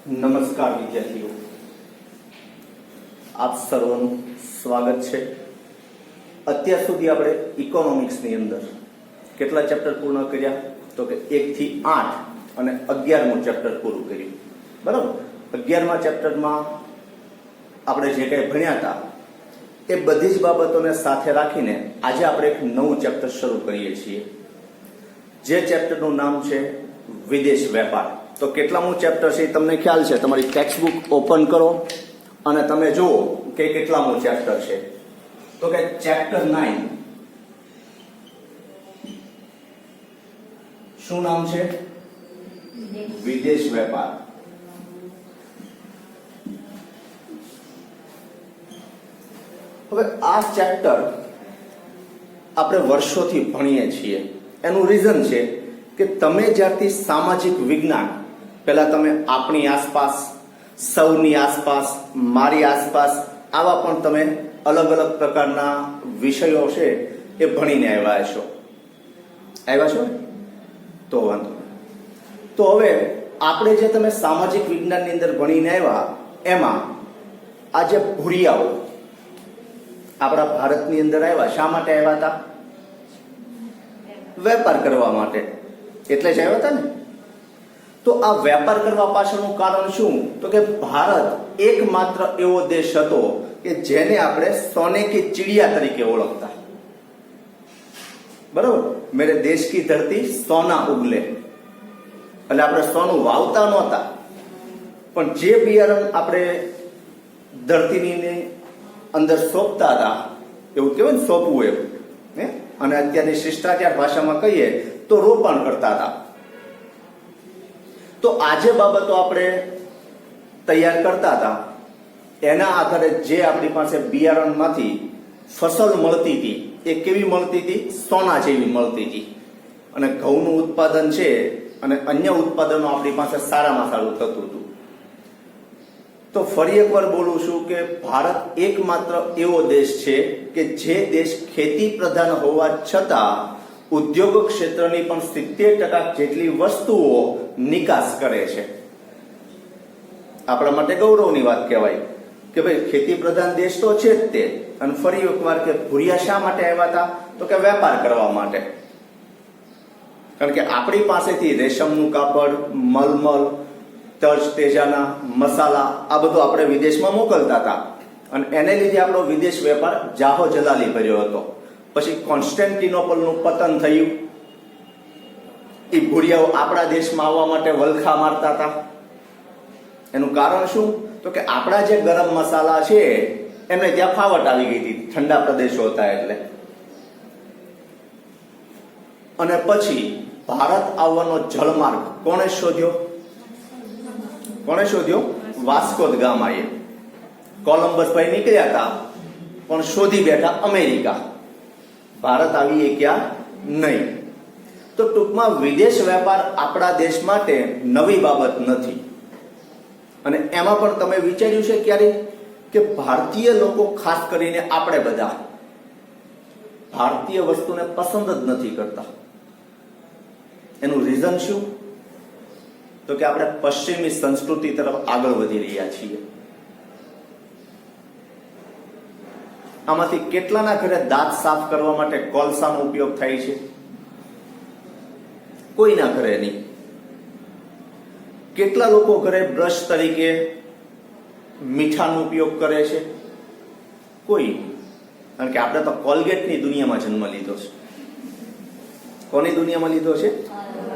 નમસ્કાર વિદ્યાર્થીઓ, આપ સર્વનું સ્વાગત છે. અત્યાર સુધી આપણે ઇકોનોમિક્સની અંદર કેટલા ચેપ્ટર પૂર્ણ કર્યા? તો કે 1 થી 8 અને 11મું ચેપ્ટર પૂરું કર્યું. બરાબર. 11મા ચેપ્ટરમાં આપણે જે કંઈ ભણ્યા હતા એ બધી જ બાબતોને સાથે રાખીને આજે આપણે એક નવું ચેપ્ટર શરૂ કરીએ છીએ, જે ચેપ્ટરનું નામ છે વિદેશ વેપાર. તો કેટલામું ચેપ્ટર છે એ તમને ખ્યાલ છે? તમારી ટેક્સ્ટ બુક ઓપન કરો અને તમે જુઓ કે કેટલામું ચેપ્ટર છે. તો કે ચેપ્ટર 9. શું નામ છે? વિદેશ વેપાર. હવે આ ચેપ્ટર આપણે વર્ષોથી ભણીએ છીએ. એનું રીઝન છે કે તમે જ્યારથી સામાજિક વિજ્ઞાન, પહેલા તમે આપણી આસપાસ, સૌની આસપાસ, મારી આસપાસ, આવા પણ તમે અલગ અલગ પ્રકારના વિષયો છે એ ભણીને આવ્યા છો. તો વાંધો. તો હવે આપણે જે તમે સામાજિક વિજ્ઞાનની અંદર ભણીને આવ્યા એમાં આ જે ભૂરિયાઓ આપણા ભારતની અંદર આવ્યા, શા માટે આવ્યા હતા? વેપાર કરવા માટે. એટલે જ આવ્યા હતા ને. તો આ વેપાર કરવા પાછળનું કારણ શું? તો કે ભારત એકમાત્ર એવો દેશ હતો કે જેને આપણે સોને કી ચિડિયા તરીકે ઓળખતા. બરાબર. મેરે દેશ કી ધરતી સોના ઉગલે. એટલે આપણે સોનું વાવતા નહોતા, પણ જે બિયારણ આપણે ધરતીની અંદર સોંપતા હતા, એવું કહેવાય ને, સોંપવું એવું, અને અત્યારની શિષ્ટાચાર ભાષામાં કહીએ તો રોપણ કરતા હતા. તો આજે બાબતો આપણે તૈયાર કરતા હતા, એના આધારે જે આપણી પાસે બિયારણમાંથી ફસલ મળતી હતી એ કેવી મળતી હતી? સોના જેવી મળતી હતી. અને ઘઉંનું ઉત્પાદન છે અને અન્ય ઉત્પાદનો આપણી પાસે સારામાં સારું થતું હતું. તો ફરી એકવાર બોલું છું કે ભારત એકમાત્ર એવો દેશ છે કે જે દેશ ખેતી પ્રધાન હોવા છતાં ઉદ્યોગ ક્ષેત્રની પણ 70% જેટલી વસ્તુઓ નિકાસ કરે છે. આપણા માટે ગૌરવની વાત કહેવાય કે ભાઈ ખેતી પ્રધાન દેશ તો છે જ તે. અને ફરી એકવાર કે ભૂરિયા શા માટે આવ્યા હતા? તો કે વેપાર કરવા માટે. કારણ કે આપણી પાસેથી રેશમનું કાપડ, મલમલ, તજ તેજાના મસાલા, આ બધું આપણે વિદેશમાં મોકલતા હતા. અને એને લીધે આપણો વિદેશ વેપાર જાહો જલાલી ભર્યો હતો. પછી કોન્સ્ટેન્ટિનોપલનું પતન થયું. એ ભૂરિયાઓ આપણા દેશમાં આવવા માટે વલખા મારતા હતા. એનું કારણ શું? તો કે આપણા જે ગરમ મસાલા છે એમને ત્યાં ફાવટ આવી ગઈ હતી, ઠંડા પ્રદેશો હતા એટલે. અને પછી ભારત આવવાનો જળમાર્ગ કોણે શોધ્યો? Vasco da ગામાએ. કોલંબસ ભાઈ નીકળ્યા હતા પણ શોધી બેઠા અમેરિકા. ભારત આવીએ ક્યાં નહીં. તો ટૂંકમાં વિદેશ વેપાર આપણા દેશ માટે નવી બાબત નથી. અને એમાં પણ તમે વિચાર્યું છે ક્યારે કે ભારતીય લોકો, ખાસ કરીને આપણે બધા, ભારતીય વસ્તુને પસંદ જ નથી કરતા. એનું રીઝન શું? તો કે આપણે પશ્ચિમી સંસ્કૃતિ તરફ આગળ વધી રહ્યા છીએ. આમાંથી કેટલાના ઘરે દાંત સાફ કરવા માટે કોલસાનો ઉપયોગ થાય છે? કોઈના ઘરે નહીં. કેટલા લોકો ઘરે બ્રશ તરીકે મીઠાનો ઉપયોગ કરે છે? કોઈ. કારણ કે આપણે તો કોલગેટની દુનિયામાં જન્મ લીધો છે. કોની દુનિયામાં લીધો છે?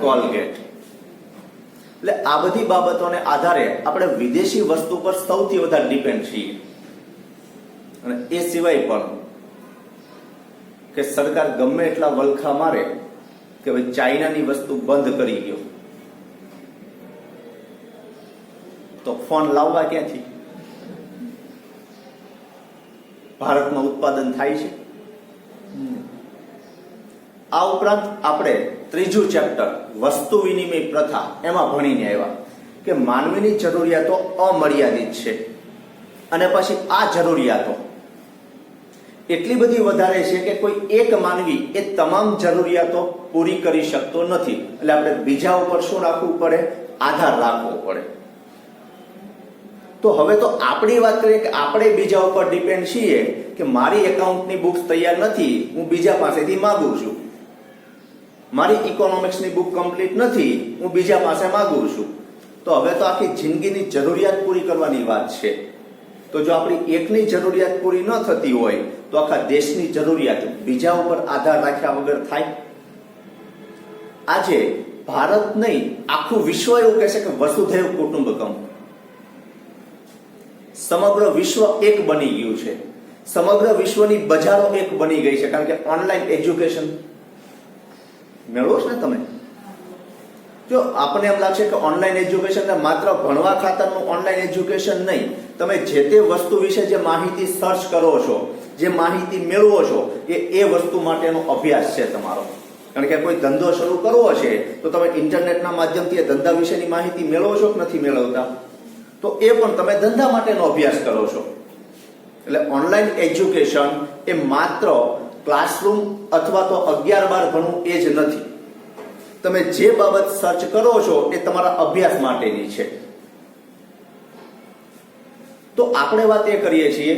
કોલગેટ. એટલે આ બધી બાબતોને આધારે આપણે વિદેશી વસ્તુ પર સૌથી વધારે ડિપેન્ડ છીએ. અને એ સિવાય પણ કે સરકાર ગમે એટલા વલખા મારે કે ભાઈ ચાઇનાની વસ્તુ બંધ કરી ગયો, તો ફોન લાવવા ક્યાંથી? ભારતમાં ઉત્પાદન થાય છે. આ ઉપરાંત આપણે ત્રીજું ચેપ્ટર વસ્તુ વિનિમય પ્રથા એમાં ભણીને આવ્યા કે માનવીની જરૂરિયાતો અમર્યાદિત છે. અને પછી આ જરૂરિયાતો એટલી બધી વધારે છે કે કોઈ એક માનવી એ તમામ જરૂરિયાતો પૂરી કરી શકતો નથી. એટલે આપણે બીજા ઉપર શું રાખવું પડે? આધાર રાખવો પડે. તો હવે તો આપણી વાત કરીએ કે આપણે બીજા ઉપર ડિપેન્ડ છીએ કે મારી એકાઉન્ટની બુક્સ તૈયાર નથી, હું બીજા પાસેથી માંગુ છું. મારી ઇકોનોમિક્સની બુક કમ્પ્લીટ નથી, હું બીજા પાસે માંગુ છું. તો હવે તો આખી જિંદગીની જરૂરિયાત પૂરી કરવાની વાત છે. તો જો આપણી એકની જરૂરિયાત પૂરી ન થતી હોય તો આખા દેશની જરૂરિયાત બીજા ઉપર આધાર રાખ્યા વગર થાય? આજે ભારત નહીં, આખું વિશ્વ એવું કહે છે કે વસુધૈવ કુટુંબકમ. સમગ્ર વિશ્વ એક બની ગયું છે. સમગ્ર વિશ્વની બજારો એક બની ગઈ છે, કારણ કે ઓનલાઈન એજ્યુકેશન મેળવો છો ને તમે. જો આપણને એમ લાગશે કે ઓનલાઈન એજ્યુકેશન માત્ર ભણવા ખાતરનું ઓનલાઈન એજ્યુકેશન નહીં, તમે જે તે વસ્તુ વિશે જે માહિતી સર્ચ કરો છો, જે માહિતી મેળવો છો, એ વસ્તુ માટેનો અભ્યાસ છે તમારો. કારણ કે કોઈ ધંધો શરૂ કરવો છે તો તમે ઇન્ટરનેટના માધ્યમથી એ ધંધા વિશેની માહિતી મેળવો છો કે નથી મેળવતા? તો એ પણ તમે ધંધા માટેનો અભ્યાસ કરો છો. એટલે ઓનલાઈન એજ્યુકેશન એ માત્ર ક્લાસરૂમ અથવા તો 11-12 ભણવું એ જ નથી. તમે જે બાબત સર્ચ કરો છો એ તમારા અભ્યાસ માટેની છે. તો આપણે વાત એ કરીએ છીએ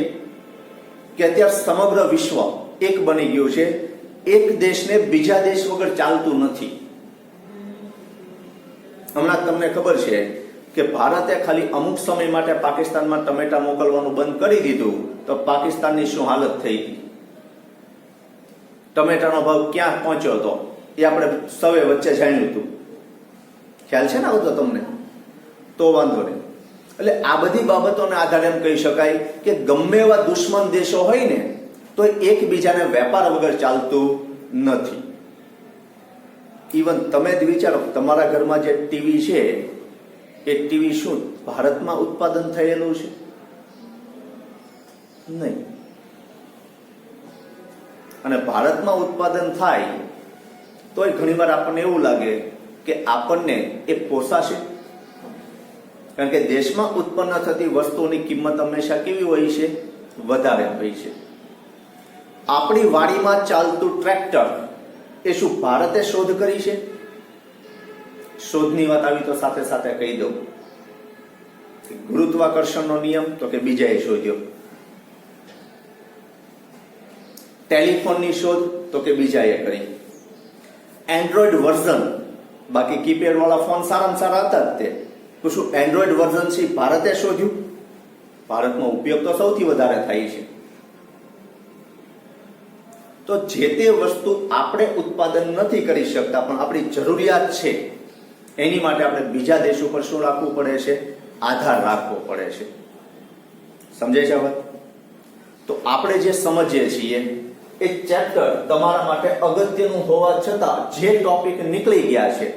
કે અત્યારે સમગ્ર વિશ્વ એક બની ગયું છે. એક દેશને બીજા દેશ વગર ચાલતું નથી. હમણાં તમને ખબર છે કે ભારતે ખાલી અમુક સમય માટે પાકિસ્તાનમાં ટમેટા મોકલવાનું બંધ કરી દીધું તો પાકિસ્તાનની શું હાલત થઈ હતી. ટમેટાનો ભાવ ક્યાં પહોંચ્યો હતો એ આપણે સૌએ વચ્ચે જાણ્યું હતું. ખ્યાલ છે ને આવો તો તમને? તો વાંધો નહીં. એટલે આ બધી બાબતોને આધારે એમ કહી શકાય કે ગમે એવા દુશ્મન દેશો હોય ને તો એકબીજાને વેપાર વગર ચાલતું નથી. ઇવન તમે જ વિચારો, તમારા ઘરમાં જે ટીવી છે એ ટીવી શું ભારતમાં ઉત્પાદન થયેલું છે? નહીં. અને ભારતમાં ઉત્પાદન થાય તોય ઘણીવાર આપણને એવું લાગે કે આપણને એ પોસાશે. કારણ કે દેશમાં ઉત્પન્ન થતી વસ્તુની કિંમત હંમેશા કેવી હોય છે? વધારે હોય છે. આપણી વાડીમાં ચાલતું ટ્રેક્ટર એ શું ભારતે શોધ કરી છે? શોધની વાત આવી તો સાથે સાથે કહી દઉં, ગુરુત્વાકર્ષણનો નિયમ તો કે બીજાએ શોધ્યો. ટેલિફોનની શોધ તો કે બીજાએ કરી. એન્ડ્રોઈડ વર્ઝન, બાકી કીપેડ વાળા ફોન સારામાં સારા હતા જ તે, તો શું એન્ડ્રોઈડ વર્ઝન છે ભારતે શોધ્યું? ભારતમાં ઉપયોગ તો સૌથી વધારે થાય છે. તો જે તે વસ્તુ આપણે ઉત્પાદન નથી કરી શકતા પણ આપણી જરૂરિયાત છે, એની માટે આપણે બીજા દેશ ઉપર શું રાખવું પડે છે? આધાર રાખવો પડે છે. સમજાય છે વાત? તો આપણે જે સમજીએ છીએ એ ચેપ્ટર તમારા માટે અગત્યનું હોવા છતાં જે ટોપિક નીકળી ગયા છે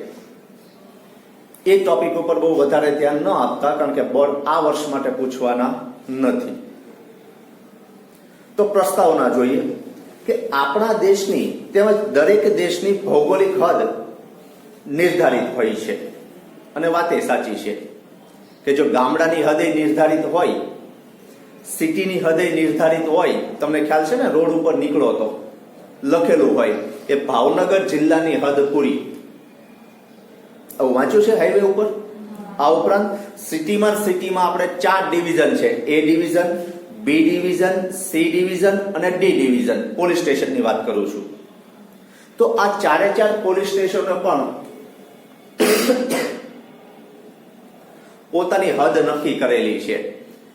એ ટોપિક ઉપર બહુ વધારે ધ્યાન ન આપતા, કારણ કે બોર્ડ આ વર્ષ માટે પૂછવાના નથી. તો પ્રસ્તાવના જોઈએ કે આપણા દેશની તેમજ દરેક દેશની ભૌગોલિક હદ નિર્ધારિત હોય છે. અને વાત એ સાચી છે કે જો ગામડાની હદે નિર્ધારિત હોય, સિટીની હદે નિર્ધારિત હોય, તમને ખ્યાલ છે ને રોડ ઉપર નીકળો તો લખેલું હોય એ ભાવનગર જિલ્લાની હદ પૂરી. આવું વાંચ્યું છે હાઈવે ઉપર? આ ઉપરાંત સિટીમાં આપણે 4 ડિવિઝન છે. A division, B division, C division અને ડી ડિવિઝન. પોલીસ સ્ટેશનની વાત કરું છું. તો આ 4 પોલીસ સ્ટેશનો પણ પોતાની હદ નક્કી કરેલી છે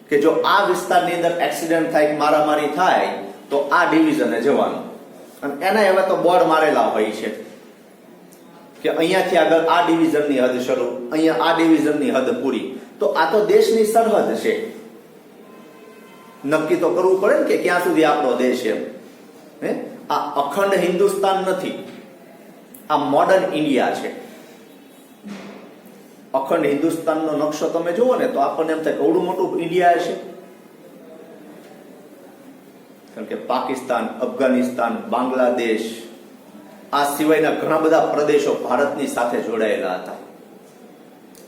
કે જો આ વિસ્તારની અંદર એક્સિડન્ટ થાય, મારામારી થાય તો આ ડિવિઝને જવાનું. અને એના એવા તો બોર્ડ મારેલા હોય છે કે અહીંયાથી આગળ આ ડિવિઝનની હદ શરૂ, અહીંયા આ ડિવિઝનની હદ પૂરી. તો આ તો દેશની સરહદ છે. નક્કી તો કરવું પડે ને કે ક્યાં સુધી આપણો દેશ છે. આ અખંડ હિન્દુસ્તાન નથી, આ મોડર્ન ઇન્ડિયા છે. અખંડ હિન્દુસ્તાનનો નકશો તમે જુઓ ને તો આપણને એમ થાય કેવડું મોટું ઇન્ડિયા છે. કારણ કે પાકિસ્તાન, અફઘાનિસ્તાન, બાંગ્લાદેશ આ સિવાયના ઘણા બધા પ્રદેશો ભારતની સાથે જોડાયેલા હતા.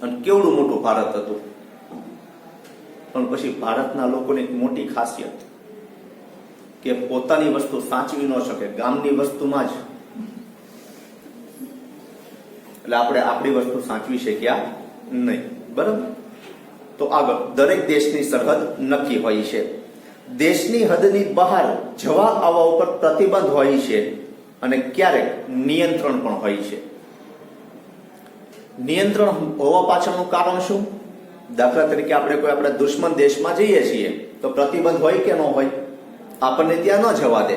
અને કેવડું મોટું ભારત હતું. પણ પછી ભારતના લોકોની એક મોટી ખાસિયત કે પોતાની વસ્તુ સાચવી ન શકે, ગામની વસ્તુમાં જ. એટલે આપણે આપણી વસ્તુ સાચવી શક્યા નહીં. બરાબર? તો આગળ દરેક દેશની સરહદ નક્કી હોય છે. દેશની હદની બહાર જવા આવવા ઉપર પ્રતિબંધ હોય છે અને ક્યારેક નિયંત્રણ પણ હોય છે. નિયંત્રણ હોવા પાછળનું કારણ શું? દાખલા તરીકે આપણે કોઈ આપણા દુશ્મન દેશમાં જઈએ છીએ તો પ્રતિબંધ હોય કે ન હોય? આપણને ત્યાં ન જવા દે.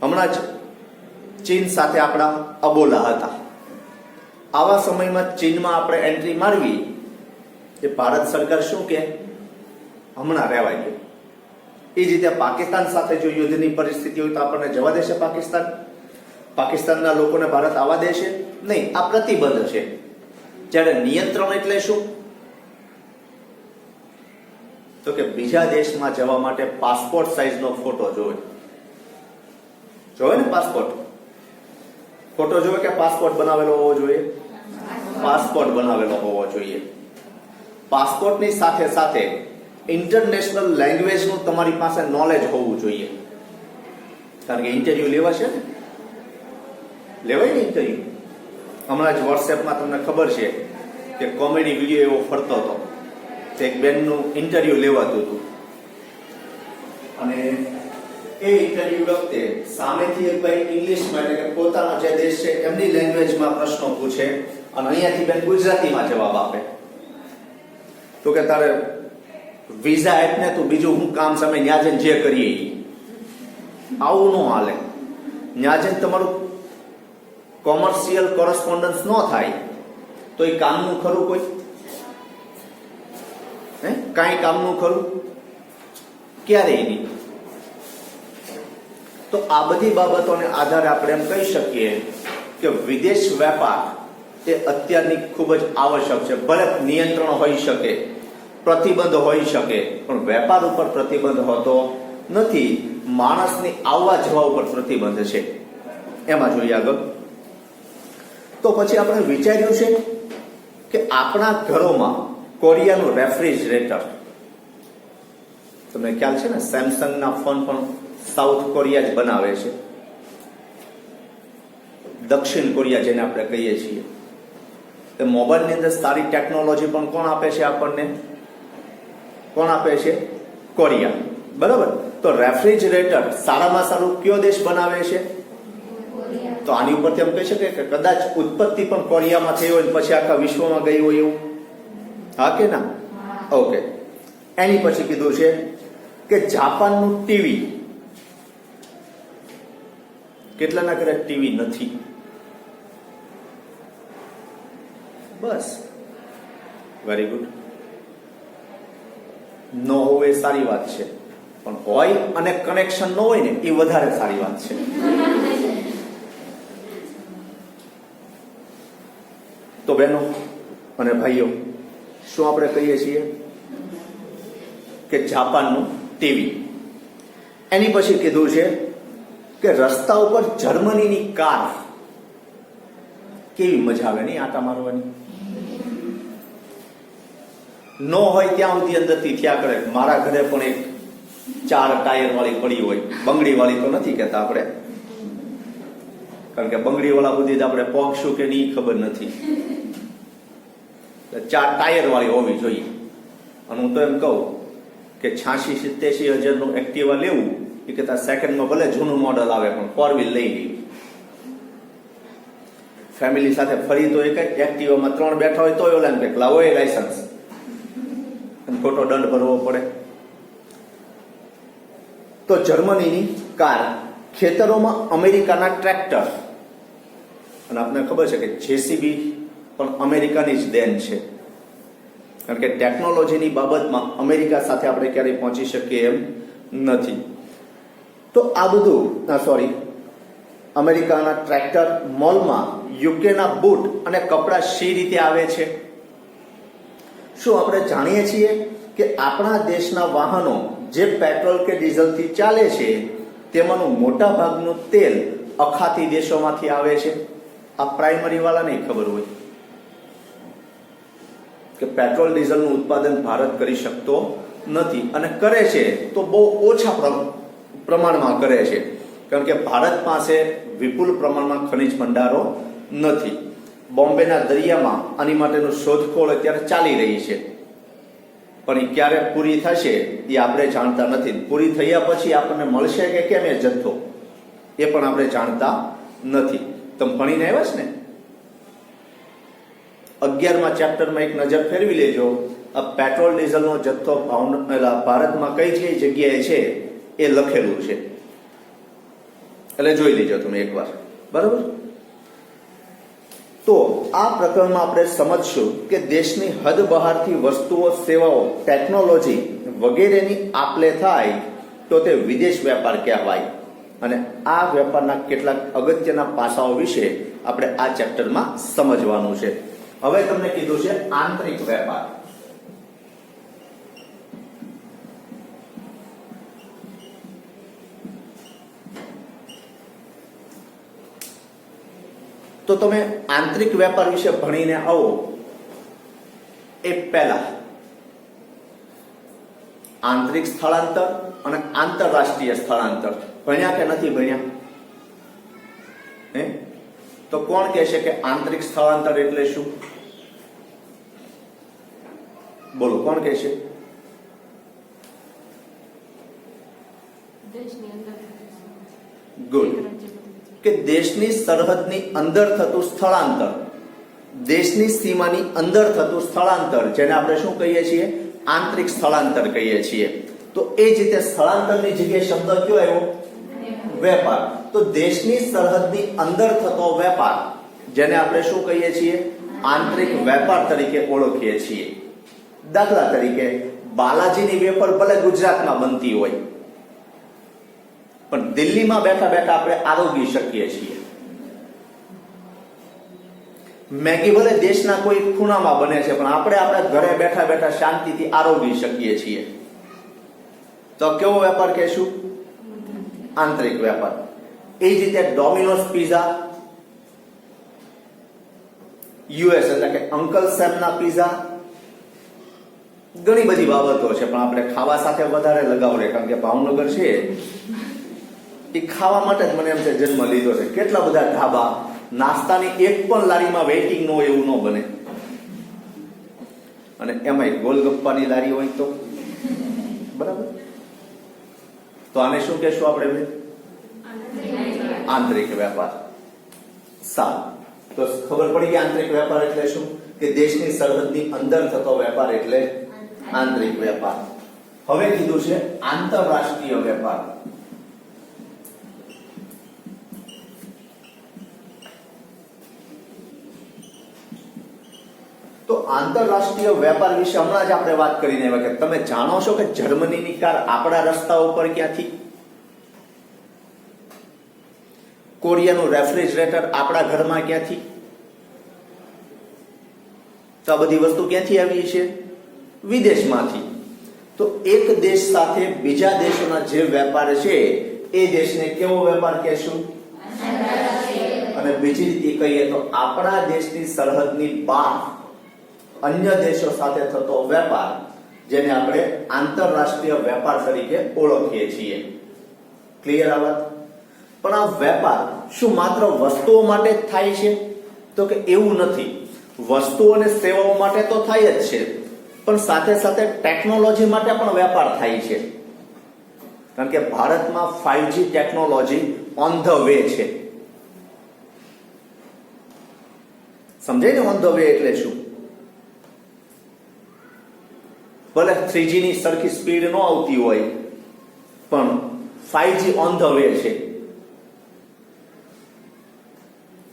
હમણાં જ ચીન સાથે આપણા અબોલા હતા. આવા સમયમાં ચીનમાં આપણે એન્ટ્રી મારવી એ ભારત સરકાર શું કે હમણાં રહેવાય ગયું. એ જ રીતે પાકિસ્તાન સાથે જો યુદ્ધની પરિસ્થિતિ હોય તો આપણને જવા દેશે પાકિસ્તાન? પાકિસ્તાનના લોકોને ભારત આવવા દેશે નહીં. આ પ્રતિબંધ છે. જ્યારે નિયંત્રણ એટલે શું? તો કે બીજા દેશમાં જવા માટે પાસપોર્ટ સાઇઝનો ફોટો જોવે ને પાસપોર્ટ ફોટો જોવે કે પાસપોર્ટ બનાવેલો હોવો જોઈએ? પાસપોર્ટ બનાવેલો હોવો જોઈએ. પાસપોર્ટની સાથે સાથે ઇન્ટરનેશનલ લેંગ્વેજનું તમારી પાસે નોલેજ હોવું જોઈએ. કારણ કે ઇન્ટરવ્યુ લેવાશે ને, લેવાય ને ઇન્ટરવ્યુ. હમણાં જ વોટ્સએપમાં તમને ખબર છે કે કોમેડી વિડીયો એવો ફરતો હતો. એક બેનનું ઇન્ટરવ્યુ લેવાતું હતું અને એ ઇન્ટરવ્યુ વખતે સામેથી એક ભાઈ ઇંગ્લિશમાં એટલે કે પોતાનો જે દેશ છે એમની લેંગ્વેજમાં પ્રશ્નો પૂછે અને અહીંયાથી બેન ગુજરાતીમાં જવાબ આપે. તો કે તારે વિઝા આપને તું બીજું હું કામ સામે ન્યા જઈને જે કરીએ. આવું ન હાલે. ન્યા જઈને તમારું કોમર્શિયલ કોરસ્પોન્ડન્સ ન થાય તો એ કામનું ખરું? કોઈ કાંઈ કામનું ખરું? ક્યારેય નહીં. તો આ બધી બાબતોને આધારે આપણે એમ કહી શકીએ કે વિદેશ વેપાર એ અત્યારની ખૂબ જ આવશ્યક છે. ભલે નિયંત્રણ હોઈ શકે, પ્રતિબંધ હોઈ શકે, પણ વેપાર ઉપર પ્રતિબંધ હોતો નથી. માણસની આવવા જવા ઉપર પ્રતિબંધ છે. એમાં જોઈએ આગળ. તો પછી આપણે વિચાર્યું છે કે આપણા ઘરોમાં કોરિયાનું રેફ્રિજરેટર, તમને ખ્યાલ છે ને સેમસંગના ફોન પણ સાઉથ કોરિયા જ બનાવે છે. દક્ષિણ કોરિયા જેને આપણે કહીએ છીએ. તો મોબાઈલની અંદર સારી ટેકનોલોજી પણ કોણ આપે છે આપણને? કોણ આપે છે? કોરિયા. બરાબર. તો રેફ્રિજરેટર સારામાં સારું કયો દેશ બનાવે છે? તો આની ઉપરથી એમ કહી શકાય કે કદાચ ઉત્પત્તિ પણ કોરિયામાં થઈ હોય પછી આખા વિશ્વમાં ગઈ હોય એવું? હા કે ના? ઓકે. એની પછી કીધું છે કે જાપાનનું ટીવી. કેટલાના ઘરે ટીવી નથી? બસ, વેરી ગુડ. ન હોય એ સારી વાત છે, પણ હોય અને કનેક્શન ન હોય ને એ વધારે સારી વાત છે. તો બહેનો અને ભાઈઓ, શું આપણે કહીએ છીએ કે જાપાનનું ટીવી. એની પછી કીધું છે કે રસ્તા ઉપર જર્મનીની કાર. કેવી મજા આવે નહીં આટા મારવાની? ન હોય ત્યાં સુધી અંદરથી થયા કરે. મારા ઘરે પણ એક 4 ટાયર વાળી પડી હોય. બંગડી વાળી તો નથી કહેતા આપણે, કારણ કે બંગડી વાળા સુધી જ આપણે પહોંચશું કે નહીં ખબર નથી. 4 ટાયર વાળી હોવી જોઈએ. અને હું તો એમ કહું કે 86-87 હજારનું એક્ટિવા લેવું એ કહેતા સેકન્ડમાં ભલે જૂનું મોડલ આવે પણ 4 વ્હીલ લઈ લેવી. ફેમિલી સાથે ફરી તો એક એક્ટિવામાં 3 બેઠા હોય તોય ઓલા કે લાવો એ લાયસન્સ, ખોટો દંડ ભરવો પડે. તો જર્મનીની કાર. ખેતરોમાં અમેરિકાના ટ્રેક્ટર. અને આપણને ખબર છે કે જેસીબી પણ અમેરિકાની જ દેન છે, કારણ કે ટેકનોલોજીની બાબતમાં અમેરિકા સાથે આપણે ક્યારેય પહોંચી શકીએ એમ નથી. તો આ બધું અમેરિકાના ટ્રેક્ટર, મોલમાં યુકેના બૂટ અને કપડાં શી રીતે આવે છે? શું આપણે જાણીએ છીએ કે આપણા દેશના વાહનો જે પેટ્રોલ કે ડીઝલથી ચાલે છે તેમાંનું મોટા ભાગનું તેલ અખાતી દેશોમાંથી આવે છે? આ પ્રાઇમરી વાળા નહીં ખબર હોય કે પેટ્રોલ ડીઝલનું ઉત્પાદન ભારત કરી શકતો નથી, અને કરે છે તો બહુ ઓછા પ્રમાણમાં કરે છે, કારણ કે ભારત પાસે વિપુલ પ્રમાણમાં ખનિજ ભંડારો નથી. બોમ્બેના દરિયામાં આની માટેનું શોધખોળ અત્યારે ચાલી રહી છે. પણ એ ક્યારે પૂરી થશે એ આપણે જાણતા નથી. પૂરી થયા પછી આપણને મળશે કે કેમ એ જથ્થો એ પણ આપણે જાણતા નથી. તમે ભણીને આવ્યા છે ને 11મા ચેપ્ટરમાં એક નજર ફેરવી લેજો. આ પેટ્રોલ ડીઝલનો જથ્થો ભારતમાં કઈ કઈ જગ્યાએ છે એ લખેલું છે, એટલે જોઈ લેજો તમે એકવાર. બરાબર. તો આ પ્રકરણમાં આપણે સમજશું કે દેશની હદ બહારથી વસ્તુઓ, સેવાઓ, ટેકનોલોજી વગેરેની આપ-લે થાય તો તે વિદેશ વેપાર કહેવાય. અને આ વેપારના કેટલાક અગત્યના પાસાઓ વિશે આપણે આ ચેપ્ટરમાં સમજવાનું છે. હવે તમને કીધું છે આંતરિક વેપાર. તો તમે આંતરિક વેપાર વિશે ભણીને આવો એ પહેલા આંતરિક સ્થળાંતર અને આંતરરાષ્ટ્રીય સ્થળાંતર ભણ્યા કે નથી ભણ્યા? તો કોણ કહેશે કે આંતરિક સ્થળાંતર એટલે શું? બોલો, કોણ કહેશે? ગુડ. કે દેશની સરહદની અંદર થતું સ્થળાંતર, દેશની સીમાની અંદર થતું સ્થળાંતર, જેને આપણે શું કહીએ છીએ? આંતરિક સ્થળાંતર કહીએ છીએ. તો એ જ રીતે સ્થળાંતરની જગ્યાએ શબ્દ કયો આવ્યો? વેપાર. તો દેશની સરહદની અંદર થતો વેપાર, જેને આપણે શું કહીએ છીએ? આંતરિક વેપાર તરીકે ઓળખીએ છીએ. દાખલા તરીકે બાલાજીની વેફર ભલે ગુજરાતમાં બનતી હોય, પણ દિલ્હીમાં બેઠા બેઠા આપણે આરોગી શકીએ છીએ. મેગી ભલે દેશના કોઈ ખૂણામાં બને છે, પણ આપણે આપણા ઘરે બેઠા બેઠા શાંતિથી આરોગી શકીએ છીએ. તો કેવો વેપાર કહેશું? આંતરિક વેપાર. એ જ રીતે ડોમિનોઝ પિઝા, યુએસ એટલે કે અંકલ સેમના પિઝા, ઘણી બધી બાબતો છે, પણ આપણે ખાવા સાથે વધારે લગાવ રહે, કારણ કે ભાવનગર છે એ ખાવા માટે જ મને એમ છે જન્મ લીધો છે. કેટલા બધા ઢાબા, નાસ્તાની એક પણ લારીમાં વેઇટિંગ ન હોય એવું ન બને. અને એમાંય ગોલગપ્પાની લારી હોય તો બરાબર. તો આને શું કહેશું આપણે? આંતરિક વેપાર. સારું. તો ખબર પડી કે આંતરિક વેપાર એટલે શું? કે દેશની સરહદની અંદર થતો વેપાર એટલે આંતરિક વેપાર. હવે કીધું છે આંતરરાષ્ટ્રીય વેપાર. તો આંતરરાષ્ટ્રીય વેપાર વિશે હમણાં જ આપણે વાત કરીને આવ્યા કે તમે જાણો છો કે જર્મનીની કાર આપણા રસ્તા ઉપર ક્યાંથી? કોરિયાનું રેફ્રિજરેટર આપણા ઘરમાં ક્યાંથી? તો આ બધી વસ્તુ ક્યાંથી આવી છે? વિદેશમાંથી. તો એક દેશ સાથે બીજા દેશોના જે વેપાર છે એ દેશને કેવો વેપાર કહેશું? અને બીજી રીતે કહીએ તો આપણા દેશની સરહદની બહાર અન્ય દેશો સાથે થતો વેપાર, જેને આપણે આંતરરાષ્ટ્રીય વેપાર તરીકે ઓળખીએ છીએ. ક્લિયર આ વાત? પણ આ વેપાર શું માત્ર વસ્તુઓ માટે જ થાય છે? તો કે એવું નથી. વસ્તુઓ અને સેવાઓ માટે તો થાય જ છે, પણ સાથે સાથે ટેકનોલોજી માટે પણ વેપાર થાય છે. કારણ કે ભારતમાં 5G technology on the way છે. સમજાય ને? ઓન ધ વે એટલે શું? ભલે 3G ની સરખી સ્પીડ ન આવતી હોય, પણ 5G ઓન ધ વે છે.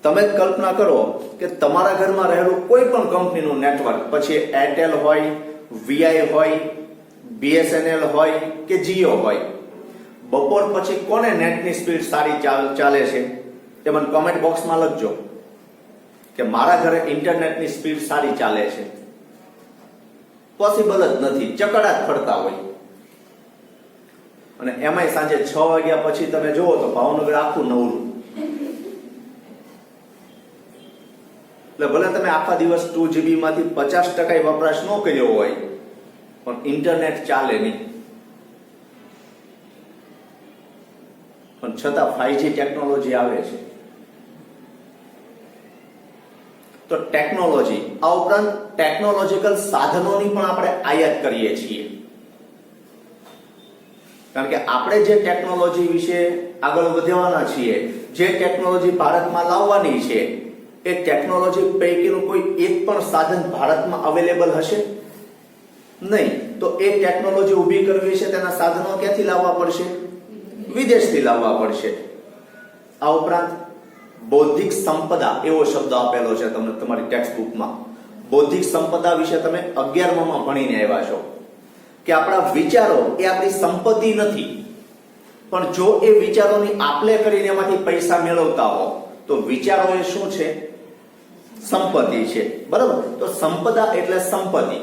તમે જ કલ્પના કરો કે તમારા ઘરમાં રહેલું કોઈ પણ કંપનીનું નેટવર્ક, પછી એરટેલ હોય, વીઆઈ હોય, બીએસએનએલ હોય કે જીઓ હોય, બપોર પછી કોને નેટની સ્પીડ સારી ચાલે છે તે મને કોમેન્ટ બોક્સમાં લખજો કે મારા ઘરે ઇન્ટરનેટની સ્પીડ સારી ચાલે છે. પોસિબલ જ નથી. ચકડા જ ફરતા હોય. અને એમાંય સાંજે 6 વાગ્યા પછી તમે જુઓ તો ભાવનગર આખું નવરું. એટલે ભલે તમે આખા દિવસ 2GB માંથી 50% વપરાશ ન કર્યો હોય, પણ ઇન્ટરનેટ ચાલે નહીં. પણ છતાં 5G ટેકનોલોજી આવે છે. તો ટેકનોલોજી આ ઉપરાંત ટેકનોલોજીકલ સાધનોની પણ આપણે આયાત કરીએ છીએ, કારણ કે આપણે જે ટેકનોલોજી વિશે આગળ વધવાના છીએ, જે ટેકનોલોજી ભારતમાં લાવવાની છે, એ ટેકનોલોજી પૈકીનું કોઈ એક પણ સાધન ભારતમાં અવેલેબલ હશે નહીં. તો એ ટેકનોલોજી ઊભી કરવી છે, તેના સાધનો ક્યાંથી લાવવા પડશે? વિદેશથી લાવવા પડશે. આ ઉપરાંત બૌદ્ધિક સંપદા એવો શબ્દ આપેલો છે તમને તમારી ટેક્સ્ટ બુકમાં. બૌદ્ધિક સંપદા વિશે તમે 11માં ભણીને આવ્યા છો કે આપણા વિચારો એ આપણી સંપત્તિ નથી, પણ જો એ વિચારોની આપલે કરીને એમાંથી પૈસા મેળવતા હો તો વિચારો એ શું છે? સંપત્તિ છે. બરાબર? તો સંપદા એટલે સંપત્તિ.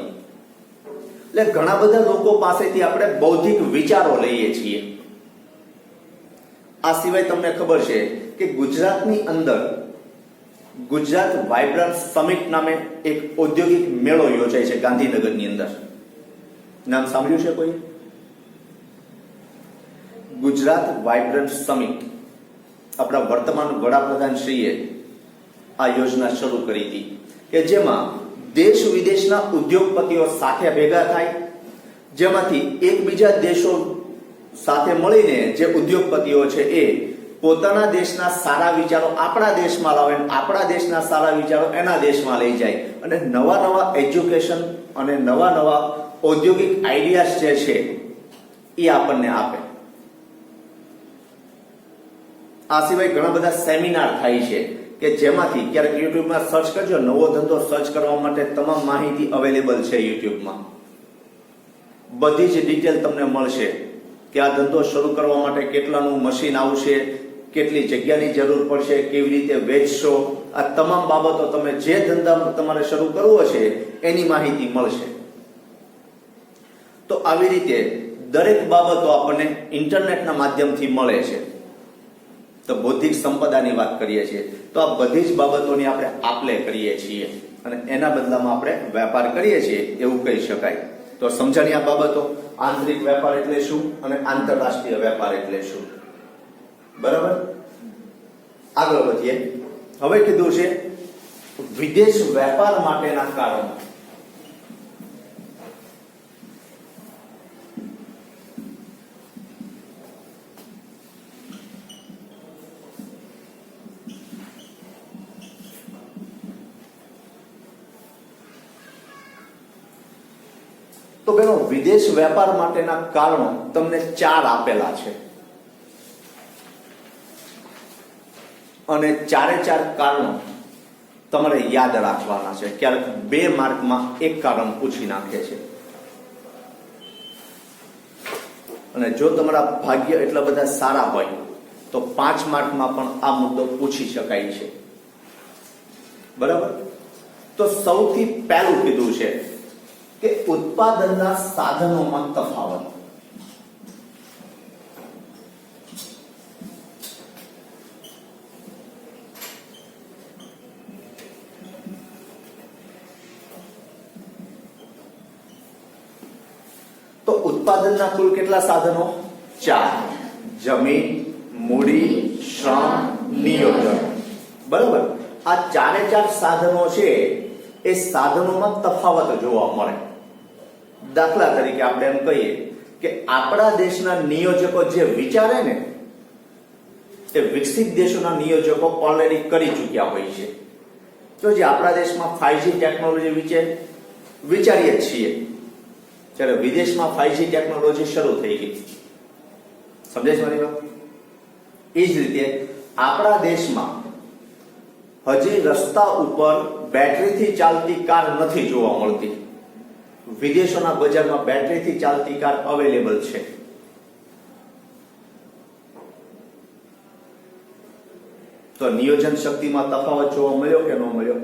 એટલે ઘણા બધા લોકો પાસેથી આપણે બૌદ્ધિક વિચારો લઈએ છીએ. આ સિવાય તમને ખબર છે કે ગુજરાતની અંદર ગુજરાત વાઇબ્રન્ટ સમિટ નામે એક ઔદ્યોગિક મેળો યોજાય છે ગાંધીનગરની અંદર. નામ સાંભળ્યું છે કોઈ? Gujarat vibrant summit. આપણા વર્તમાન વડાપ્રધાન શ્રીએ આ યોજના શરૂ કરી હતી કે જેમાં દેશ વિદેશના ઉદ્યોગપતિઓ સાથે ભેગા થાય, જેમાંથી એકબીજા દેશો સાથે મળીને જે ઉદ્યોગપતિઓ છે એ પોતાના દેશના સારા વિચારો આપણા દેશમાં લાવે, આપણા દેશના સારા વિચારો એના દેશમાં લઈ જાય અને નવા નવા એજ્યુકેશન અને નવા નવા ઔદ્યોગિક આઈડિયાઝ જે છે એ આપણને આપે. આ સિવાય ઘણા બધા સેમિનાર થાય છે કે જેમાંથી ક્યારેક યુટ્યુબમાં સર્ચ કરજો, નવો ધંધો સર્ચ કરવા માટે તમામ માહિતી અવેલેબલ છે યુટ્યુબમાં. બધી જ ડિટેલ તમને મળશે કે આ ધંધો શરૂ કરવા માટે કેટલાનું મશીન આવશે, કેટલી જગ્યાની જરૂર પડશે, કેવી રીતે વેચશો, આ તમામ બાબતો તમે જે ધંધા તમારે શરૂ કરવો છે એની માહિતી મળશે. તો આવી રીતે દરેક બાબતો આપણને ઇન્ટરનેટના માધ્યમથી મળે છે. તો બૌદ્ધિક સંપદાની વાત કરીએ છીએ તો આ બધી જ બાબતોની આપણે આપલે કરીએ છીએ અને એના બદલામાં આપણે વેપાર કરીએ છીએ એવું કહી શકાય. તો સમજાણી આ બાબતો. આંતરિક વેપાર એટલે શું અને આંતરરાષ્ટ્રીય વેપાર એટલે શું? બરાબર? આગળ વધીએ. હવે કીધું છે વિદેશ વેપાર માટેના કારણો. તો બેનો વિદેશ વેપાર માટેના કારણો તમને 4 આપેલા છે અને 4 કારણો તમારે યાદ રાખવાના છે. ક્યારેક 2 માર્કમાં એક કારણ પૂછી નાખે છે અને જો તમારા ભાગ્ય એટલા બધા સારા હોય તો 5 માર્કમાં પણ આ મુદ્દો પૂછી શકાય છે. બરાબર? તો સૌથી પહેલું કીધું છે કે ઉત્પાદનના સાધનોમાં તફાવત. તો ઉત્પાદનના કુલ કેટલા સાધનો? 4. જમીન, મૂડી, શ્રમ, નિયોજન. બરાબર? આ 4 સાધનો છે એ સાધનોમાં તફાવત જોવા મળે. દાખલા તરીકે આપણે એમ કહીએ કે આપણા દેશના નિયોજકો જે વિચારે ને તે વિકસિત દેશોના નિયોજકો ઓલરેડી કરી ચૂક્યા હોય છે. તો જે આપણા દેશમાં 5G ટેકનોલોજી વિશે વિચારીએ છીએ ત્યારે વિદેશમાં 5G ટેકનોલોજી શરૂ થઈ ગઈ. સમજાય છે મારી વાત? એ જ રીતે આપણા દેશમાં હજી રસ્તા ઉપર બેટરીથી ચાલતી કાર નથી જોવા મળતી. વિદેશોના બજારમાં બેટરીથી ચાલતી કાર અવેલેબલ છે. તો નિયોજન શક્તિમાં તફાવત જોવા મળ્યો કે ન મળ્યો?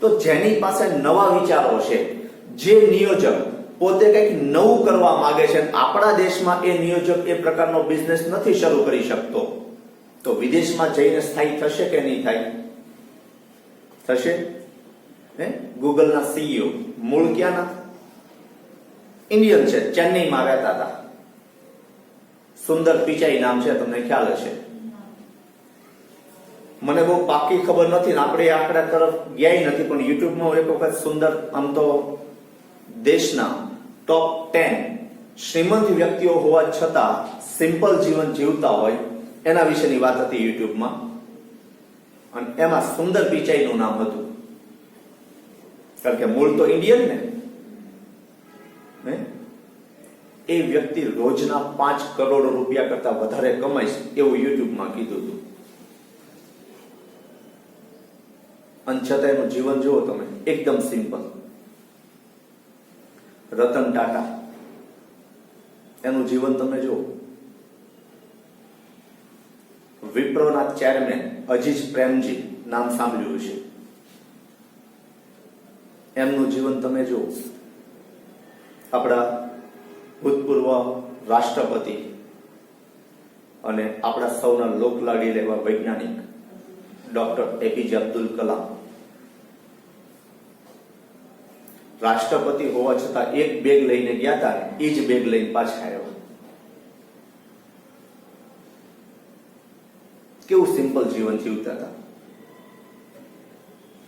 તો જેની પાસે નવા વિચારો છે, જે નિયોજક પોતે કંઈક નવું કરવા માંગે છે, આપણા દેશમાં એ નિયોજક એ પ્રકારનો બિઝનેસ નથી શરૂ કરી શકતો, તો વિદેશમાં જઈને સ્થાયી થશે કે નહીં થાય? થશે. ગૂગલના CEO મૂળ ક્યાંના? ઇન્ડિયન છે, ચેન્નઈમાં રહેતા હતા. સુંદર પિચાઈ નામ છે, તમને ખ્યાલ હશે. મને બહુ પાકી ખબર નથી ને આપણે આંકડા તરફ ગયા નથી, પણ યુટ્યુબમાં એક વખત સુંદર આમ તો દેશના ટોપ 10 શ્રીમંત વ્યક્તિઓ હોવા છતાં સિમ્પલ જીવન જીવતા હોય એના વિશેની વાત હતી યુટ્યુબમાં, અને એમાં સુંદર પિચાઈનું નામ હતું. કારણ કે મૂળ તો ઇન્ડિયન ને. એ વ્યક્તિ રોજના 5 કરોડ રૂપિયા કરતા વધારે કમાઈશ એવું યુટ્યુબમાં કીધું હતું. અને છતાં એનું જીવન જુઓ તમે, એકદમ સિમ્પલ. રતન ટાટા, એનું જીવન તમે જુઓ. વિપ્રોના ચેરમેન અજીજ પ્રેમજી, નામ સાંભળ્યું છે, એમનું જીવન તમે જુઓ. આપણા ભૂતપૂર્વ રાષ્ટ્રપતિ અને આપણા સૌના લોકલાડી લેવા વૈજ્ઞાનિક ડોક્ટર એપીજે અબ્દુલ કલામ, રાષ્ટ્રપતિ હોવા છતાં એક બેગ લઈને ગયા હતા, એ જ બેગ લઈને પાછા આવ્યા. કેવું સિમ્પલ જીવન જીવતા હતા.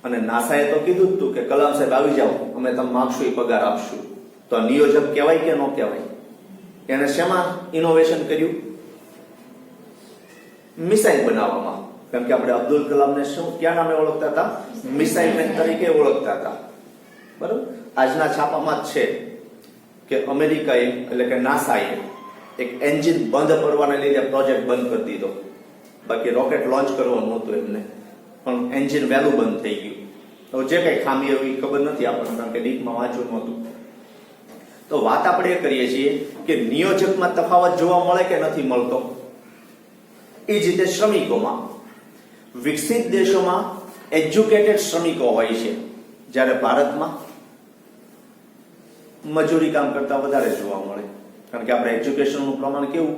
અને નાસાએ તો કીધું જ હતું કે કલામ સાહેબ આવી જાઓ, અમે તમે માગશો એ પગાર આપશું. તો નિયોજક કહેવાય કે ન કહેવાય? એને શેમાં ઇનોવેશન કર્યું? મિસાઇલ બનાવવામાં. કારણ કે આપણે અબ્દુલ કલામને શું ક્યાં નામે ઓળખતા હતા? મિસાઇલ મેન તરીકે ઓળખતા હતા. બરોબર. આજના છાપામાં જ છે કે અમેરિકાએ એટલે કે નાસાએ એક એન્જિન બંધ પડવાને લીધે પ્રોજેક્ટ બંધ કરી દીધો. બાકી રોકેટ લોન્ચ કરવાનું હતું એમને, પણ એન્જિન વહેલું બંધ થઈ ગયું. તો જે કઈ ખામી એવી ખબર નથી આપણને, કારણ કે ડીપમાં વાંચ્યું નહોતું. તો વાત આપણે એ કરીએ છીએ કે નિયોજકમાં તફાવત જોવા મળે કે નથી મળતો. એ જ રીતે શ્રમિકોમાં, વિકસિત દેશોમાં એજ્યુકેટેડ શ્રમિકો હોય છે, જ્યારે ભારતમાં મજૂરી કામ કરતા વધારે જોવા મળે. કારણ કે આપણે એજ્યુકેશનનું પ્રમાણ કેવું?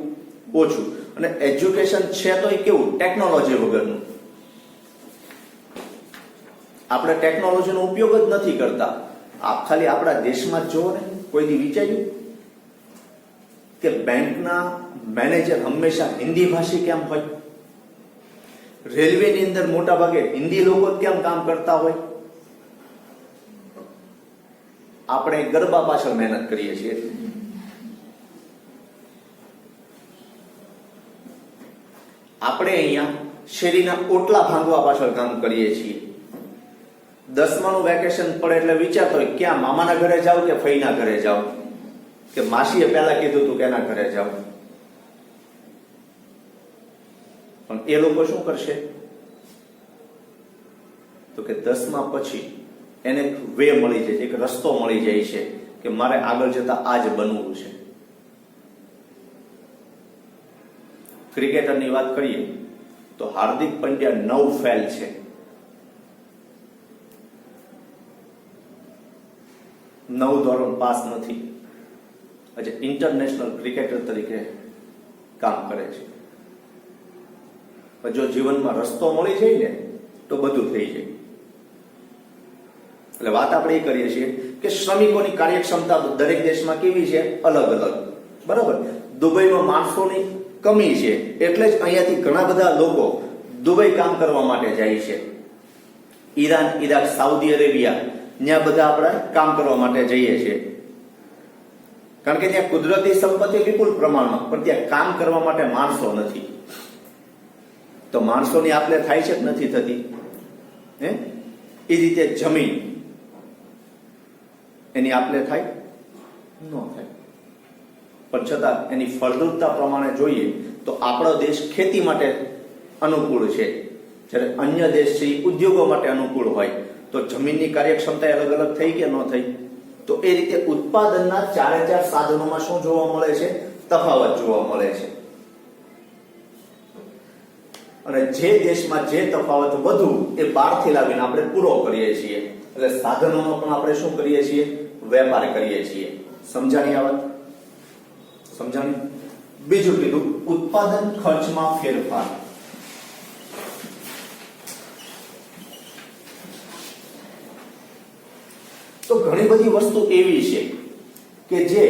ઓછું. અને એજ્યુકેશન છે તો એ કેવું? ટેકનોલોજી વગરનું. આપણે ટેકનોલોજીનો ઉપયોગ જ નથી કરતા. આપ ખાલી આપણા દેશમાં જ જુઓ ને, કોઈ દી વિચાર્યું કે બેંકના મેનેજર હંમેશા હિન્દી ભાષી કેમ હોય? રેલવેની અંદર મોટા ભાગે હિન્દી લોકો કેમ કામ કરતા હોય? આપણે ગરબા પાછળ મહેનત કરીએ છીએ. આપણે અહીંયા શેરીના ઓટલા ભાંગવા પાછળ કામ કરીએ છીએ. 10માનું વેકેશન પડે એટલે વિચારતો હોય ક્યાં મામાના ઘરે જાવ કે ફઈના ઘરે જાવ, કે માસીએ પહેલા કીધું હતું કે એના ઘરે જાવ. પણ એ લોકો શું કરશે? તો કે 10મા પછી એને એક વે મળી જાય, એક રસ્તો મળી જાય છે કે મારે આગળ જતા આ જ બનવું છે. ક્રિકેટરની વાત કરીએ તો હાર્દિક પંડ્યા 9 ફેલ છે. 9 ધોરણ પાસ નથી, આજે ઇન્ટરનેશનલ ક્રિકેટર તરીકે કામ કરે છે. જો જીવનમાં રસ્તો મળી જાય ને તો બધું થઈ જાય. એટલે વાત આપણે એ કરીએ છીએ કે શ્રમિકોની કાર્યક્ષમતા દરેક દેશમાં કેવી છે? અલગ અલગ. બરાબર. દુબઈમાં માણસોની કમી છે, એટલે જ અહીંયાથી ઘણા બધા લોકો દુબઈ કામ કરવા માટે જાય છે. ઈરાન, ઈરાક, સાઉદી અરેબિયા, ત્યાં બધા આપણે કામ કરવા માટે જઈએ છીએ. કારણ કે ત્યાં કુદરતી સંપત્તિ વિપુલ પ્રમાણમાં, પણ ત્યાં કામ કરવા માટે માણસો નથી. તો માણસોની આપલે થાય છે કે નથી થતી? એ રીતે જમીન એની આપલે થાય? ન થાય. પણ છતાં એની ફળદ્રુપતા પ્રમાણે જોઈએ તો આપણો દેશ ખેતી માટે અનુકૂળ છે, જ્યારે અન્ય દેશ છે એ ઉદ્યોગો માટે અનુકૂળ હોય. તો જમીનની કાર્યક્ષમતા અલગ અલગ થઈ કે ન થઈ? તો એ રીતે ઉત્પાદનના 4 સાધનોમાં શું જોવા મળે છે? તફાવત જોવા મળે છે. અને જે દેશમાં જે તફાવત વધુ એ બહારથી લાવીને આપણે પૂરો કરીએ છીએ. એટલે સાધનોનો પણ આપણે શું કરીએ છીએ? વેપાર કરીએ છીએ. સમજાણી આ વાત? સમજાણી? બીજું કીધું ઉત્પાદન ખર્ચમાં ફેરફાર. તો ઘણી બધી વસ્તુ એવી છે કે જે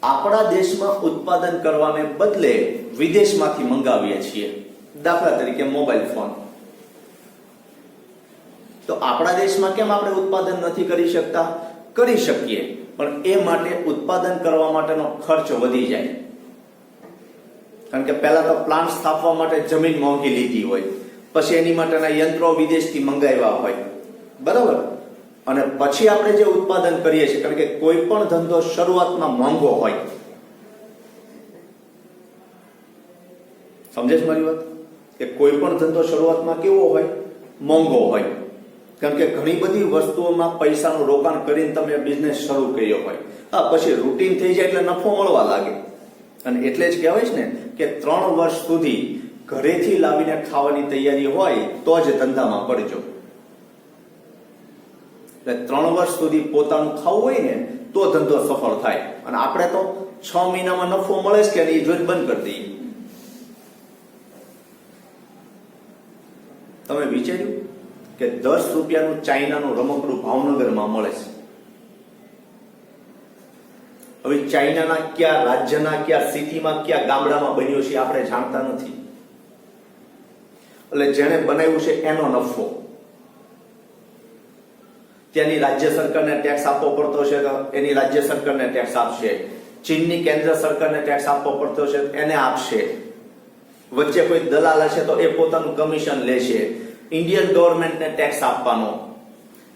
આપણા દેશમાં ઉત્પાદન કરવાને બદલે વિદેશમાંથી મંગાવીએ છીએ. દાખલા તરીકે મોબાઈલ ફોન. તો આપણા દેશમાં કેમ આપણે ઉત્પાદન નથી કરી શકતા? કરી શકીએ, પણ એ માટે ઉત્પાદન કરવા માટેનો ખર્ચ વધી જાય. કારણ કે પહેલા તો પ્લાન્ટ સ્થાપવા માટે જમીન મોંઘી લીધી હોય, પછી એની માટેના યંત્રો વિદેશથી મંગાવ્યા હોય, બરાબર. અને પછી આપણે જે ઉત્પાદન કરીએ છીએ, કારણ કે કોઈ પણ ધંધો શરૂઆતમાં મોંઘો હોય. સમજે છે મારી વાત? કે કોઈ પણ ધંધો શરૂઆતમાં કેવો હોય? મોંઘો હોય. કારણ કે ઘણી બધી વસ્તુઓમાં પૈસાનું રોકાણ કરીને તમે બિઝનેસ શરૂ કર્યો હોય. હા, પછી રૂટીન થઈ જાય એટલે નફો મળવા લાગે. અને એટલે જ કહેવાય છે ને કે 3 વર્ષ સુધી ઘરેથી લાવીને ખાવાની તૈયારી હોય તો જ ધંધામાં પડજો. એટલે 3 વર્ષ સુધી પોતાનું ખાવું હોય ને તો ધંધો સફળ થાય. અને આપણે તો 6 મહિનામાં નફો મળે છે કે એ જોઈ બંધ કરી દઈએ. તમે વિચાર્યું કે 10 રૂપિયાનું ચાઇનાનું રમકડું ભાવનગરમાં મળે છે. હવે ચાઇનાના કયા રાજ્યના કયા સિટીમાં કયા ગામડામાં બન્યું છે આપણે જાણતા નથી. એટલે જેણે બનાવ્યું છે એનો નફો. ત્યાંની રાજ્ય સરકારને ટેક્સ આપવો પડતો છે તો એની રાજ્ય સરકારને ટેક્સ આપશે. ચીનની કેન્દ્ર સરકારને ટેક્સ આપવો પડતો છે એને આપશે. વચ્ચે કોઈ દલાલ હશે તો એ પોતાનું કમિશન લેશે. ઇન્ડિયન ગવર્મેન્ટને ટેક્સ આપવાનો.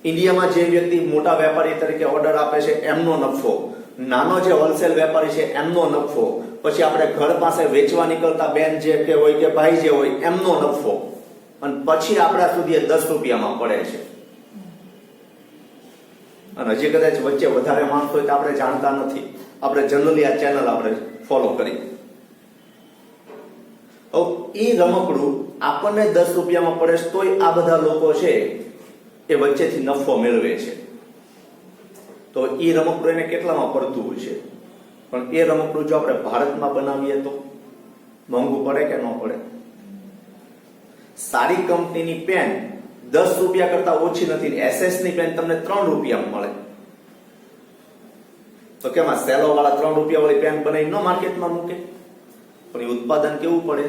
ઇન્ડિયામાં જે વ્યક્તિ મોટા વેપારી તરીકે ઓર્ડર આપે છે એમનો નફો. નાનો જે હોલસેલ વેપારી છે એમનો નફો. પછી આપણે ઘર પાસે વેચવા નીકળતા બેન જે કે હોય કે ભાઈ જે હોય એમનો નફો. અને પછી આપણા સુધી 10 રૂપિયામાં પડે છે. અને હજી કદાચ વચ્ચે વધારે માણસ હોય તો આપણે જાણતા નથી. આપણે જનરલી આ ચેનલ આપણે ફોલો કરી. એ રમકડું આપણને 10 રૂપિયામાં પડે તોય આ બધા લોકો છે એ વચ્ચેથી નફો મેળવે છે. તો એ રમકડું એને કેટલામાં પડતું હોય છે? પણ એ રમકડું જો આપણે ભારતમાં બનાવીએ તો મોંઘું પડે કે ન પડે? સારી કંપનીની પેન 10 રૂપિયા કરતા ઓછી નથી. SS ની પેન તમને 3 રૂપિયામાં મળે. તો કેમ આ સેલો વાળા 3 રૂપિયા વાળી પેન બનાવી ન માર્કેટમાં મૂકે? પણ એ ઉત્પાદન કેવું પડે?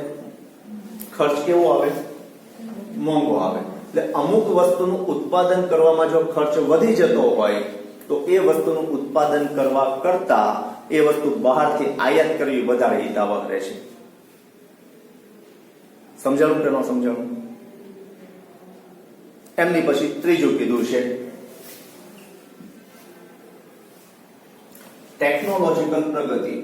ખર્ચ કેવો આવે? મોંઘો આવે. એટલે અમુક વસ્તુનું ઉત્પાદન કરવામાં જો ખર્ચ વધી જતો હોય તો એ વસ્તુનું ઉત્પાદન કરવા કરતા એ વસ્તુ બહારથી આયાત કરવી વધારે હિતાવહ રહેશે. સમજાણું કે ન સમજાણું? એમની પછી ત્રીજું કીધું છે ટેકનોલોજીકલ પ્રગતિ.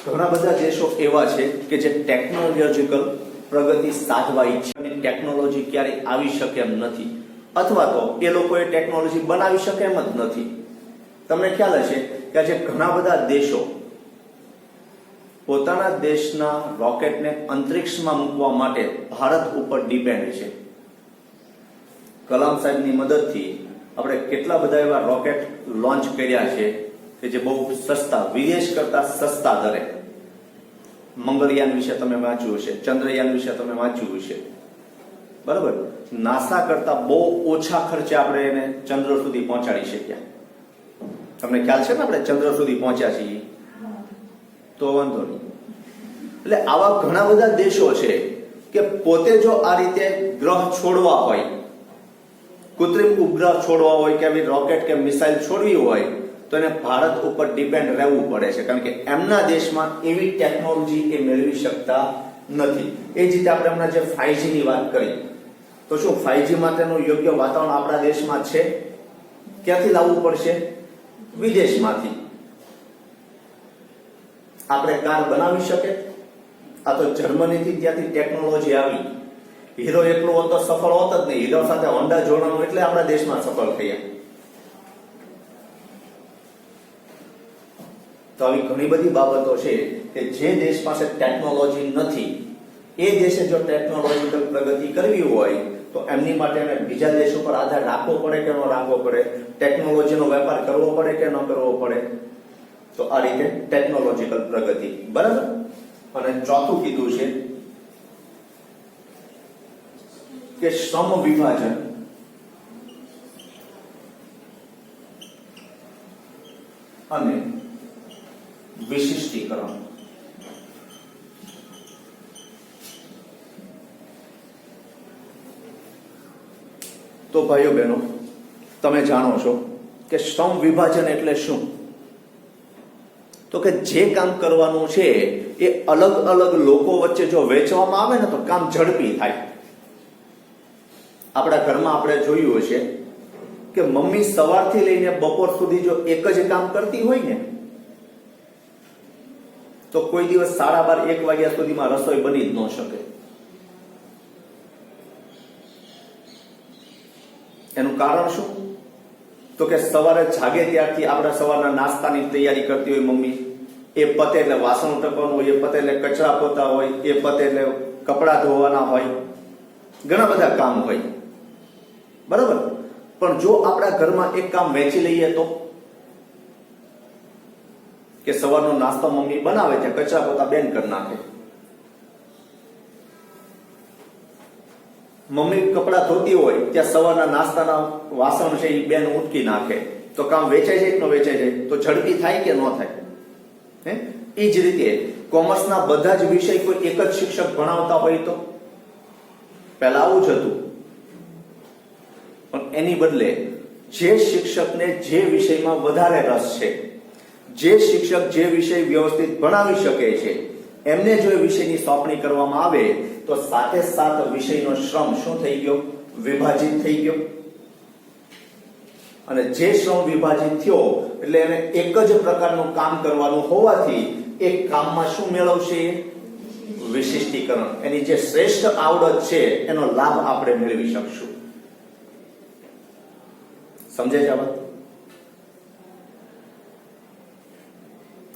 ઘણા બધા દેશો એવા છે કે જે ટેકનોલોજીકલ પ્રગતિ સાધવા ઈચ્છે. ટેકનોલોજી ક્યારેય આવી શકે એમ નથી, અથવા તો એ લોકોએ ટેકનોલોજી બનાવી શકે એમ જ નથી. તમને ખ્યાલ હશે કે આજે ઘણા બધા દેશો પોતાના દેશના રોકેટને અંતરિક્ષમાં મૂકવા માટે ભારત ઉપર ડિપેન્ડ છે. કલામ સાહેબની મદદથી આપણે કેટલા બધા એવા રોકેટ લોન્ચ કર્યા છે કે જે બહુ સસ્તા, વિદેશ કરતા સસ્તા દરે. મંગળયાન વિશે તમે વાંચ્યું હશે, ચંદ્રયાન વિશે તમે વાંચ્યું હશે, બરાબર. નાસા કરતા બહુ ઓછા ખર્ચે આપણે એને ચંદ્ર સુધી પહોંચાડી શક્યા. તમને ખ્યાલ છે ને આપણે ચંદ્ર સુધી પહોંચ્યા છીએ? તો વાંધો નહીં. એટલે આવા ઘણા બધા દેશો છે કે પોતે જો આ રીતે ગ્રહ છોડવા હોય, કૃત્રિમ ઉપગ્રહ છોડવા હોય કે આવી રોકેટ કે મિસાઇલ છોડવી હોય તો એને ભારત ઉપર ડિપેન્ડ રહેવું પડે છે. કારણ કે એમના દેશમાં એવી ટેકનોલોજી એ મેળવી શકતા નથી. એ જ રીતે આપણે હમણાં જે 5G ની વાત કરી, તો શું 5G માટેનું યોગ્ય વાતાવરણ આપણા દેશમાં છે? ક્યાંથી લાવવું પડશે? વિદેશમાંથી. આપણે કાર બનાવી શકે? આ તો જર્મનીથી ત્યાંથી ટેકનોલોજી આવી. હીરો એકલો હોત તો સફળ હોત જ નહીં. હીરો સાથે હોન્ડા જોડવાનું એટલે આપણા દેશમાં સફળ થયા. તો આવી ઘણી બધી બાબતો છે કે જે દેશ પાસે ટેકનોલોજી નથી એ દેશે જો ટેકનોલોજીકલ પ્રગતિ કરવી હોય તો એમની માટે એને બીજા દેશ ઉપર આધાર રાખવો પડે કે ન રાખવો પડે? ટેકનોલોજીનો વેપાર કરવો પડે કે ન કરવો પડે? તો આ રીતે ટેકનોલોજીકલ પ્રગતિ, બરાબર. અને ચોથું કીધું છે કે શ્રમ વિભાજન. તો ભાઈઓ બહેનો, તમે જાણો છો કે શ્રમ વિભાજન એટલે શું? તો કે જે કામ કરવાનું છે એ અલગ અલગ લોકો વચ્ચે જો વહેંચવામાં આવે ને તો કામ ઝડપી થાય. આપણા ઘરમાં આપણે જોયું હશે કે મમ્મી સવારથી લઈને બપોર સુધી જો એક જ કામ કરતી હોય ને તો કોઈ દિવસ 12:30 1 વાગ્યા સુધીમાં રસોઈ બની જ ન શકે. એનું કારણ શું? તો કે સવારે જાગે ત્યારથી આપણે સવારના નાસ્તાની તૈયારી કરતી હોય મમ્મી. એ પતે એટલે વાસણ ટકવાનું હોય, એ પતે એટલે કચરા પોતા હોય, એ પતે એટલે કપડાં ધોવાના હોય, ઘણા બધા કામ હોય, બરાબર. પણ જો આપણા ઘરમાં એક કામ વહેંચી લઈએ તો કે સવારનો નાસ્તો મમ્મી બનાવે છે, કચરા પોતા બેન કરી નાખે, મમ્મી કપડાં ધોતી હોય ત્યાં સવારના નાસ્તાના વાસણ છે એ બેન ઉટકી નાખે, તો કામ વેચાઈ જાય કે ન વેચાઈ જાય? તો ઝડપી થાય કે ન થાય? એ જ રીતે કોમર્સના બધા જ વિષય કોઈ એક જ શિક્ષક ભણાવતા હોય તો પહેલા આવું જ હતું. પણ એની બદલે જે શિક્ષકને જે વિષયમાં વધારે રસ છે, જે શિક્ષક જે વિષય વ્યવસ્થિત ભણાવી શકે છે, એમને જો એ વિષયની સોંપણી કરવામાં આવે તો સાથે સાથ વિષયનો શ્રમ શું થઈ ગયો? વિભાજિત થઈ ગયો. અને જે શ્રમ વિભાજિત થયો એટલે એને એક જ પ્રકારનું કામ કરવાનું હોવાથી એ કામમાં શું મેળવશે? વિશિષ્ટીકરણ. એની જે શ્રેષ્ઠ આવડત છે એનો લાભ આપણે મેળવી શકશું. સમજે છે આ વાત?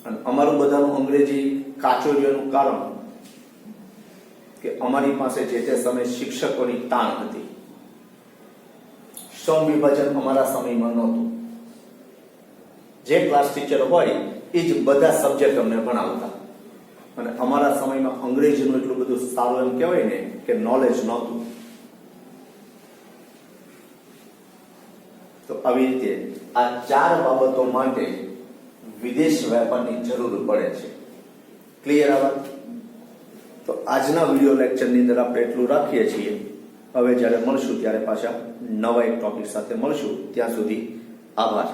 અને અમારું બધાનું અંગ્રેજી કાચું રહેવાનું કારણ કે અમારી પાસે જે તે સમયે શિક્ષકોની તાણ હતી. શ્રમ વિભાજન અમારા સમયમાં નહોતું. જે ક્લાસ ટીચર હોય એ જ બધા સબ્જેક્ટ અમને ભણાવતા. અને અમારા સમયમાં અંગ્રેજીનું એટલું બધું સારું એમ કહેવાય ને કે નોલેજ નહોતું. તો આવી રીતે આ 4 બાબતો માટે વિદેશ વેપારની જરૂર પડે છે. ક્લિયર આ વાત? તો આજના વિડીયો લેક્ચરની અંદર આપણે એટલું રાખીએ છીએ. હવે જ્યારે મળશું ત્યારે પાછા નવા એક ટોપિક સાથે મળશું. ત્યાં સુધી આભાર.